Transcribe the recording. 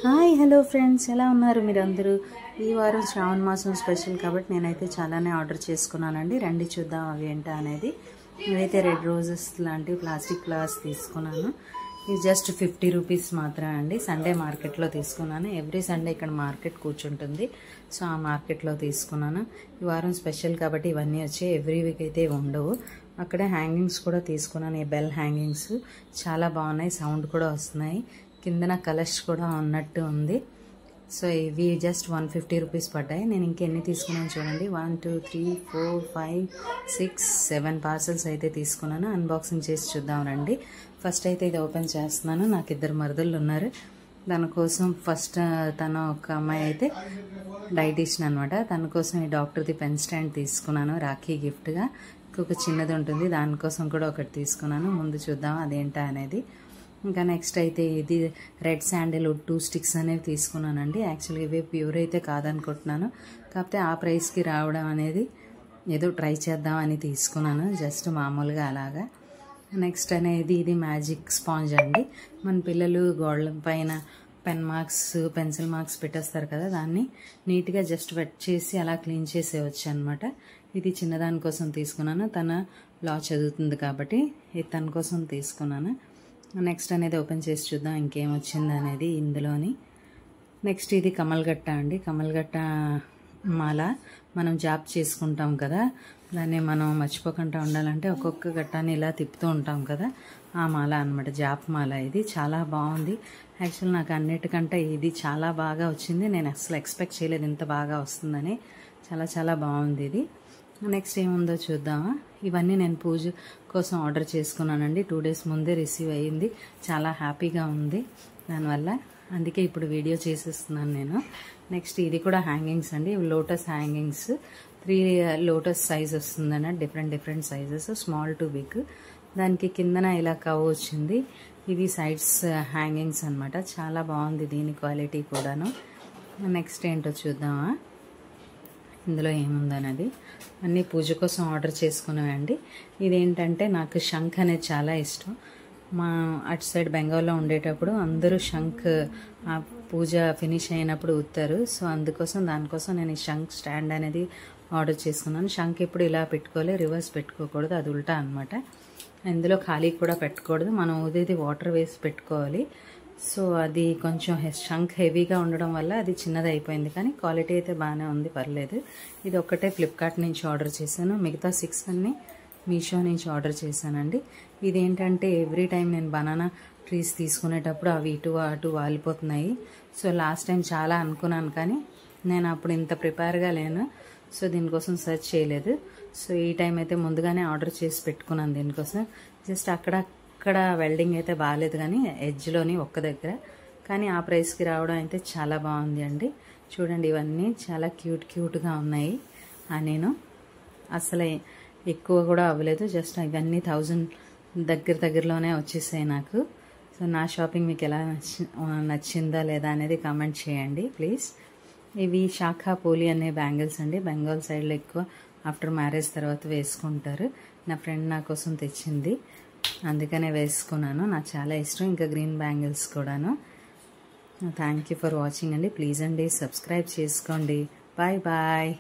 Hi hello friends, ఎలా ఉన్నారు మీరందరూ? ఈ వారం శ్రావణ మాసం స్పెషల్ కాబట్టి నేనైతే చాలానే ఆర్డర్ చేసుకున్నానండి. రండి చూద్దాం అవి ఏంటా అనేది. నేనైతే రెడ్ రోజెస్ లాంటి ప్లాస్టిక్ ఫ్లవర్స్ తీసుకున్నాను. ఇది జస్ట్ 50 రూపీస్ మాత్రమే అండి. సండే మార్కెట్లో తీసుకున్నాను. ఎవ్రీ సండే ఇక్కడ మార్కెట్ కూర్చుంటుంది, సో ఆ మార్కెట్లో తీసుకున్నాను. ఈ వారం స్పెషల్ కాబట్టి ఇవన్నీ వచ్చాయి. ఎవ్రీ వీక్ అయితే ఉండవు. అక్కడే హ్యాంగింగ్స్ కూడా తీసుకున్నాను. ఈ బెల్ హ్యాంగింగ్స్ చాలా బాగున్నాయి, సౌండ్ కూడా వస్తున్నాయి. కిందన కలర్స్ కూడా ఉన్నట్టు ఉంది. సో ఇవి జస్ట్ 150 రూపీస్ పడ్డాయి. నేను ఇంకెన్ని తీసుకున్నాను చూడండి. 1 2 3 4 5 6 7 పార్సల్స్ అయితే తీసుకున్నాను. అన్బాక్సింగ్ చేసి చూద్దాం రండి. ఫస్ట్ అయితే ఇది ఓపెన్ చేస్తున్నాను. నాకు 2 మరుదులు ఉన్నారు. దానికోసం ఫస్ట్ తను ఒక అమ్మాయి అయితే డైటీషియన్ అనమాట. తన కోసం ఈ డాక్టర్ది పెన్ స్టాండ్ తీసుకున్నాను రాఖీ గిఫ్ట్గా. ఇంకొక చిన్నది ఉంటుంది, దానికోసం కూడా ఒకటి తీసుకున్నాను. ముందు చూద్దాం అదేంటా అనేది. ఇంకా నెక్స్ట్ అయితే ఇది రెడ్ శాండిల్వుడ్ 2 స్టిక్స్ అనేవి తీసుకున్నానండి. యాక్చువల్గా ఇవే ప్యూర్ అయితే కాదనుకుంటున్నాను, కాకపోతే ఆ ప్రైస్కి రావడం అనేది ఏదో ట్రై చేద్దామని తీసుకున్నాను, జస్ట్ మామూలుగా అలాగా. నెక్స్ట్ అనేది ఇది మ్యాజిక్ స్పాంజ్ అండి. మన పిల్లలు గోడల పైన పెన్ మార్క్స్ పెన్సిల్ మార్క్స్ పెట్టేస్తారు కదా, దాన్ని నీట్గా జస్ట్ వెట్ చేసి అలా క్లీన్ చేసేవచ్చు అనమాట. ఇది చిన్నదాని కోసం తీసుకున్నాను. తన లా చదువుతుంది కాబట్టి ఇది తన కోసం తీసుకున్నాను. నెక్స్ట్ అనేది ఓపెన్ చేసి చూద్దాం ఇంకేం వచ్చింది అనేది ఇందులోని. నెక్స్ట్ ఇది కమల్గట్ట అండి. కమల్గట్ట మాల మనం జాబ్ చేసుకుంటాం కదా, దాన్ని మనం మర్చిపోకుండా ఉండాలంటే ఒక్కొక్క గట్టాన్ని ఇలా తిప్పుతూ ఉంటాం కదా, ఆ మాల అనమాట. జాప్ మాల ఇది చాలా బాగుంది. యాక్చువల్ నాకు అన్నిటికంటే ఇది చాలా బాగా వచ్చింది. నేను అసలు ఎక్స్పెక్ట్ చేయలేదు ఇంత బాగా వస్తుందని. చాలా చాలా బాగుంది ఇది. నెక్స్ట్ ఏముందో చూద్దామా. ఇవన్నీ నేను పూజ కోసం ఆర్డర్ చేసుకున్నానండి. 2 డేస్ ముందే రిసీవ్ అయ్యింది. చాలా హ్యాపీగా ఉంది దానివల్ల, అందుకే ఇప్పుడు వీడియో చేసేస్తున్నాను నేను. నెక్స్ట్ ఇది కూడా హ్యాంగింగ్స్ అండి. లోటస్ హ్యాంగింగ్స్ 3 లోటస్ సైజ్ వస్తుందన్న, different sizes, small to big. దానికి కిందన ఇలా కవ్ వచ్చింది. ఇవి సైడ్స్ హ్యాంగింగ్స్ అనమాట. చాలా బాగుంది దీని క్వాలిటీ కూడాను. నెక్స్ట్ ఏంటో చూద్దామా ఇందులో ఏముందన్నది. అన్నీ పూజ కోసం ఆర్డర్ చేసుకున్నామండి. ఇదేంటంటే నాకు శంఖ్ అనేది చాలా ఇష్టం. మా అటు సైడ్ బెంగాల్లో ఉండేటప్పుడు అందరూ శంఖ్ ఆ పూజ ఫినిష్ అయినప్పుడు ఊతారు. సో అందుకోసం దానికోసం నేను ఈ శంఖ్ స్టాండ్ అనేది ఆర్డర్ చేసుకున్నాను. శంఖ్ ఎప్పుడు ఇలా పెట్టుకోవాలి, రివర్స్ పెట్టుకోకూడదు, అది ఉల్టా అనమాట. ఇందులో ఖాళీ కూడా పెట్టకూడదు, మనం ఉదేది వాటర్ వేసి పెట్టుకోవాలి. సో అది కొంచెం శంఖ్ హెవీగా ఉండడం వల్ల అది చిన్నది అయిపోయింది, కానీ క్వాలిటీ అయితే బాగానే ఉంది, పర్లేదు. ఇది ఒక్కటే ఫ్లిప్కార్ట్ నుంచి ఆర్డర్ చేశాను. మిగతా 6 అన్ని మీషో నుంచి ఆర్డర్ చేశానండి. ఇదేంటంటే ఎవ్రీ టైం నేను బనానా ట్రీస్ తీసుకునేటప్పుడు అవి ఇటు అటు వాలిపోతున్నాయి. సో లాస్ట్ టైం చాలా అనుకున్నాను, కానీ నేను అప్పుడు ఇంత ప్రిపేర్గా లేను, సో దీనికోసం సెర్చ్ చేయలేదు. సో ఈ టైం అయితే ముందుగానే ఆర్డర్ చేసి పెట్టుకున్నాను దీనికోసం. జస్ట్ అక్కడ వెల్డింగ్ అయితే బాగాలేదు, కానీ ఎడ్జ్లోని ఒక్క దగ్గర, కానీ ఆ ప్రైస్కి రావడం అయితే చాలా బాగుంది అండి. చూడండి ఇవన్నీ చాలా క్యూట్గా ఉన్నాయి. నేను అసలు ఎక్కువ కూడా అవ్వలేదు, జస్ట్ ఇవన్నీ 1000 దగ్గరలోనే వచ్చేసాయి నాకు. సో నా షాపింగ్ మీకు ఎలా నచ్చిందా లేదా అనేది కామెంట్ చేయండి ప్లీజ్. ఇవి శాఖా పోలి అనే బ్యాంగిల్స్ అండి. బెంగాల్ సైడ్లో ఎక్కువ ఆఫ్టర్ మ్యారేజ్ తర్వాత వేసుకుంటారు. నా ఫ్రెండ్ నా కోసం తెచ్చింది, అందుకనే వేసుకున్నాను. నాకు చాలా ఇష్టం. ఇంకా గ్రీన్ బ్యాంగిల్స్ కూడాను. థ్యాంక్ యూ ఫర్ వాచింగ్ అండి. ప్లీజ్ అండి సబ్స్క్రైబ్ చేసుకోండి. Bye bye.